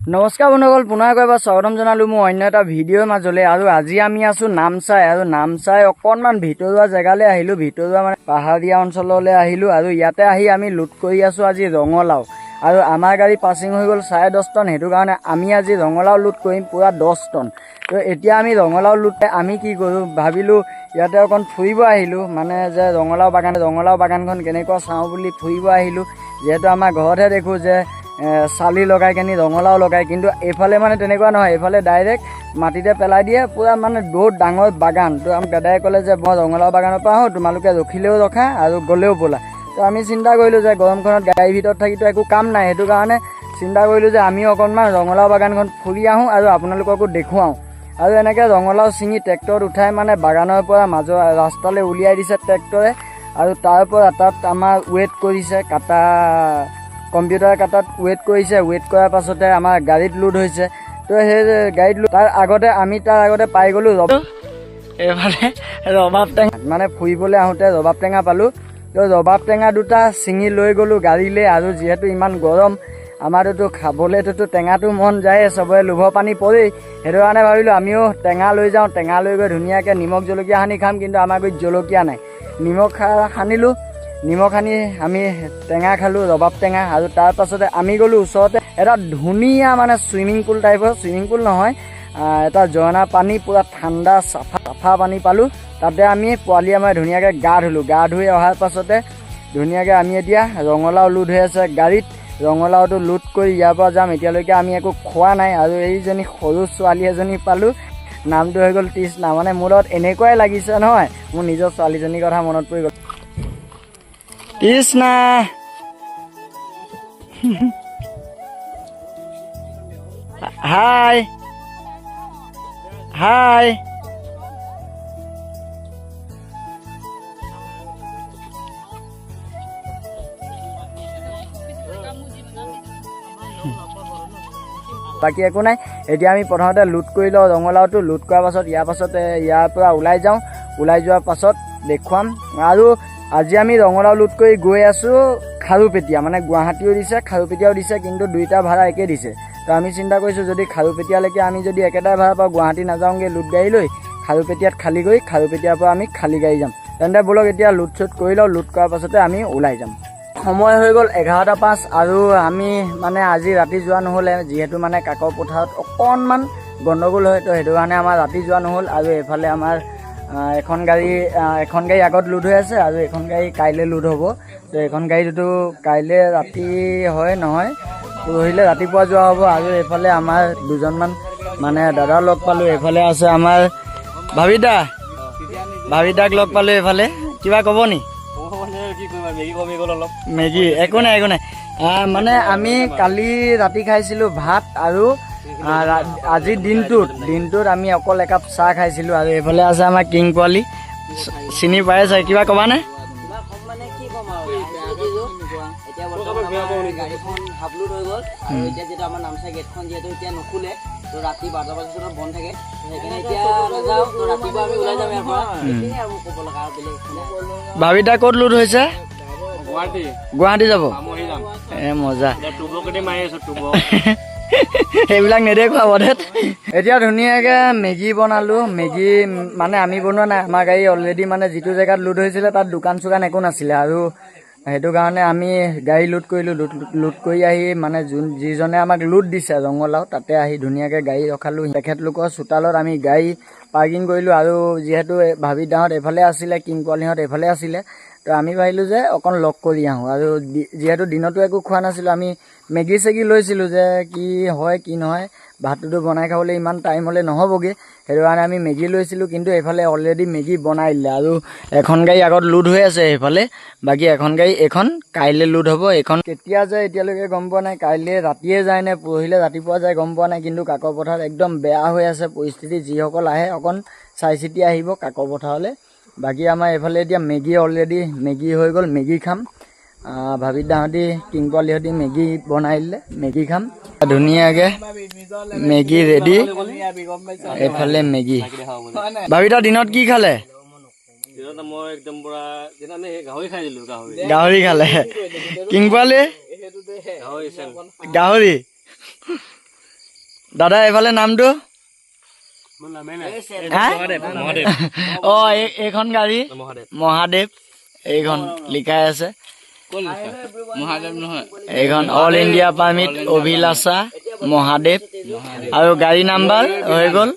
নমস্কাৰ বন্ধুসকল, পুনৰ এবাৰ স্বাগতম জনালোঁ মোৰ অন্য এটা ভিডিঅ'ৰ মাজলৈ। আৰু আজি আমি আছোঁ নামচাই। আৰু নামচাই অকণমান ভিতৰুৱা জেগালৈ আহিলোঁ, ভিতৰুৱা মানে পাহাৰীয়া অঞ্চললৈ আহিলোঁ। আৰু ইয়াতে আহি আমি লুট কৰি আছোঁ আজি ৰঙালাও। আৰু আমাৰ গাড়ী পাছিং হৈ গ'ল 10.5 টন, সেইটো কাৰণে আমি আজি ৰঙালাও লুট কৰিম পূৰা 10 টন। তো এতিয়া আমি ৰঙালাও লুটে আমি কি কৰোঁ ভাবিলোঁ, ইয়াতে অকণ ফুৰিব আহিলোঁ, মানে যে ৰঙালাও বাগানখন কেনেকুৱা চাওঁ বুলি ফুৰিব আহিলোঁ। যিহেতু আমাৰ ঘৰতহে দেখোঁ যে চালি লগাই কেনি ৰঙালাও লগায়, কিন্তু এইফালে মানে তেনেকুৱা নহয়, এইফালে ডাইৰেক্ট মাটিতে পেলাই দিয়ে, পূৰা মানে বহুত ডাঙৰ বাগান। তো আমাক দাদাই ক'লে যে মই ৰঙালাও বাগানৰ পৰা আহোঁ, তোমালোকে ৰখিলেও ৰখা আৰু গ'লেও ব'লা। তো আমি চিন্তা কৰিলোঁ যে গৰমখনত গাড়ীৰ ভিতৰত থাকিতো একো কাম নাই, সেইটো কাৰণে চিন্তা কৰিলোঁ যে আমিও অকণমান ৰঙালাও বাগানখন ফুৰি আহোঁ আৰু আপোনালোককো দেখুৱাওঁ। আৰু এনেকৈ ৰঙালাও ছিঙি ট্ৰেক্টৰত উঠাই মানে বাগানৰ পৰা মাজৰ ৰাস্তালৈ উলিয়াই দিছে ট্ৰেক্টৰে। আৰু তাৰ পৰা তাত আমাৰ ৱেইট কৰিছে, কম্পিউটাৰ কাটাত ৱেইট কৰিছে। ৱেইট কৰাৰ পাছতে আমাৰ গাড়ীত লোড হৈছে। তো সেই গাড়ীত লোড তাৰ আগতে পাই গ'লোঁ এইফালে ৰবাব টেঙা, মানে ফুৰিবলৈ আহোঁতে ৰবাব টেঙা পালোঁ। তো ৰবাব টেঙা দুটা ছিঙি লৈ গ'লোঁ গাড়ীলৈ। আৰু যিহেতু ইমান গৰম, আমাৰতো খাবলৈতো টেঙাটো মন যায়, চবৰে লোভৰ পানী পৰেই। সেইটো কাৰণে ভাবিলোঁ আমিও টেঙা লৈ যাওঁ, টেঙা লৈ গৈ ধুনীয়াকৈ নিমখ জলকীয়া সানি খাম। কিন্তু আমাৰ গুৰিত জলকীয়া নাই, নিমখ সানিলোঁ। নিমখ সানি আমি টেঙা খালোঁ, ৰবাব টেঙা। আৰু তাৰ পাছতে আমি গ'লোঁ ওচৰতে এটা ধুনীয়া মানে চুইমিং পুল টাইপৰ, চুইমিং পুল নহয়, এটা ঝৰ্ণা পানী, পূৰা ঠাণ্ডা চাফা পানী পালোঁ। তাতে আমি পোৱালি আমাৰ ধুনীয়াকৈ গা ধুলোঁ। গা ধুই অহাৰ পাছতে ধুনীয়াকৈ আমি এতিয়া ৰঙালাও লোড হৈ আছে গাড়ীত। ৰঙালাওটো লোড কৰি ইয়াৰ পৰা যাম। এতিয়ালৈকে আমি একো খোৱা নাই। আৰু এইজনী সৰু ছোৱালী এজনী পালোঁ, নামটো হৈ গ'ল তৃষ্ণা। মানে মোৰ লগত এনেকুৱাই লাগিছে নহয়, মোৰ নিজৰ ছোৱালীজনীৰ কথা মনত পৰি গ'ল। তৃষ্ণা হাই হাই। বাকী একো নাই, এতিয়া আমি প্ৰথমতে লুট কৰি লওঁ ৰঙালাওটো। লুট কৰাৰ পাছত ইয়াৰ পৰা ওলাই যাওঁ। ওলাই যোৱাৰ পাছত দেখুৱাম। আৰু আজি আমি ৰঙালাও লুট কৰি গৈ আছোঁ খাৰুপেটীয়া, মানে গুৱাহাটীও দিছে খাৰুপেটীয়াও দিছে, কিন্তু দুইটা ভাড়া একেই দিছে। তো আমি চিন্তা কৰিছোঁ যদি খাৰুপেটীয়ালৈকে আমি যদি একেটাই ভাড়া পাওঁ, গুৱাহাটী নাযাওঁগৈ লুট গাড়ী লৈ, খাৰুপেটীয়াত খালী কৰি খাৰুপেটীয়াৰ পৰা আমি খালী গাড়ী যাম। তেন্তে ব'লক এতিয়া লুট চুট কৰি লওঁ, লুট কৰাৰ পাছতে আমি ওলাই যাম। সময় হৈ গ'ল 11:05। আৰু আমি মানে আজি ৰাতি যোৱা নহ'লে, যিহেতু মানে কাকৰ পথাৰত অকণমান গণ্ডগোল হয়, তো সেইটো কাৰণে আমাৰ ৰাতি যোৱা নহ'ল। আৰু এইফালে আমাৰ এখন গাড়ী আগত লোড হৈ আছে, আৰু এখন গাড়ী কাইলৈ লোড হ'ব। তো এখন গাড়ীটো কাইলৈ ৰাতি হয় নহয়, পৰহিলৈ ৰাতিপুৱা যোৱা হ'ব। আৰু এইফালে আমাৰ দুজনমান মানে দাদা লগ পালোঁ। এইফালে আছে আমাৰ ভাবিদাক লগ পালোঁ। এইফালে কিবা ক'ব নি? মেগী একো নাই। মানে আমি কালি ৰাতি খাইছিলোঁ ভাত, আৰু আজি দিনটোত আমি অকল একাপ চাহ খাইছিলোঁ। আৰু এইফালে আছে আমাৰ কিং পোৱালি, চিনি পাই চাই, কিবা ক'বা নে? ভাবিদা ক'ত লোড হৈছে? গুৱাহাটী যাব। মজা। সেইবিলাক নেদেখুৱাব দে। এতিয়া ধুনীয়াকৈ মেগী বনালোঁ। মেগী মানে আমি বনোৱা নাই, আমাৰ গাড়ী অলৰেডি মানে যিটো জেগাত লোড হৈছিলে তাত দোকান চোকান একো নাছিলে। আৰু সেইটো কাৰণে আমি গাড়ী লোড কৰিলোঁ। লোড কৰি আহি মানে যিজনে আমাক লোড দিছে ৰঙালাও, তাতে আহি ধুনীয়াকৈ গাড়ী ৰখালোঁ। তেখেতলোকৰ চোতালত আমি গাড়ী পাৰ্কিং কৰিলোঁ। আৰু যিহেতু ভাবিদাহঁত এইফালে আছিলে, কিং পোৱালিহঁত এইফালে আছিলে, তো আমি ভাবিলোঁ যে অকণ লগ কৰি আহোঁ। আৰু যিহেতু দিনতো একো খোৱা নাছিলোঁ, আমি মেগী চেগী লৈছিলোঁ যে কি হয় কি নহয়, ভাতটোতো বনাই খাবলৈ ইমান টাইম হ'লে নহ'বগৈ, সেইটো কাৰণে আমি মেগী লৈছিলোঁ। কিন্তু এইফালে অলৰেডি মেগী বনাই দিলে। আৰু এখন গাড়ী আগত লোড হৈ আছে সেইফালে, বাকী এখন গাড়ী এইখন কাইলৈ লোড হ'ব। এইখন কেতিয়া যায় এতিয়ালৈকে গম পোৱা নাই, কাইলৈ ৰাতিয়ে যায় নে পৰহিলৈ ৰাতিপুৱা যায় গম পোৱা নাই। কিন্তু কাকৰ পথাৰত একদম বেয়া হৈ আছে পৰিস্থিতি, যিসকল আহে অকণ চাই চিতি আহিব কাকৰ পথাৰলৈ। বাকী আমাৰ এইফালে এতিয়া অলৰেডি মেগী হৈ গ'ল, মেগী খাম। ভাবিদাহঁতি কিং পোৱালিহঁতি মেগী বনাই দিলে, মেগী খাম ধুনীয়াকৈ। মেগী ৰেডি, এইফালে মেগী। ভাবিদা দিনত কি খালে? গাহৰি খালে। কিং পোৱালি গাহৰি দাদা এইফালে নামটো এইখন গাড়ী মহাদেৱ এইখন লিখাই আছে এইখন অল ইণ্ডিয়া পাৰ্মিট অভিলাষা মহাদেৱ আৰু গাড়ী নাম্বাৰ হৈ গ'ল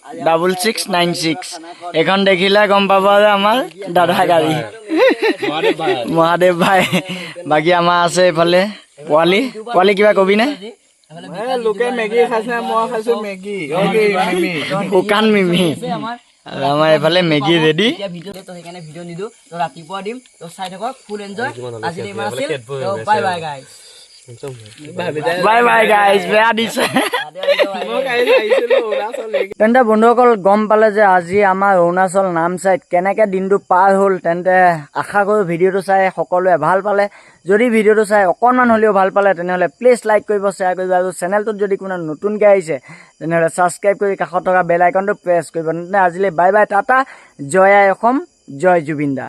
6696 এইখন দেখিলে গম পাব যে আমাৰ দাদা গাড়ী মহাদেৱ ভাই বাকী আমাৰ আছে এইফালে পোৱালি কিবা কবি নে লোকে মেগী খাইছে মই খাইছো মেগী শুকান মিমি আৰু আমাৰ এইফালে মেগী ৰেডি সেইকাৰণে ভিডিঅ' নিদিওঁ তো ৰাতিপুৱা দিম তো চাই থাকক ফুল এনজয় আজি ইমান আছিল bye bye guys bye bye guys বেয়া দিছে তেন্তে বন্ধুসকল গম পালে যে আজি আমাৰ অৰুণাচল নামচাইত কেনেকে দিনটো পাৰ হ'ল তেন্তে আশা কৰোঁ ভিডিঅ'টো চাই সকলোৱে ভাল পালে যদি ভিডিঅ'টো চাই অকণমান হ'লেও ভাল পালে তেনেহ'লে প্লিজ লাইক কৰিব শ্বেয়াৰ কৰিব আৰু চেনেলটোত যদি কোনো নতুনকৈ আহিছে তেনেহ'লে ছাবস্ক্ৰাইব কৰি কাষত থকা বেল আইকনটো প্ৰেছ কৰিব তেন্তে আজিলৈ বাই বাই টাটা জয় আই অসম জয় জুবিন দা।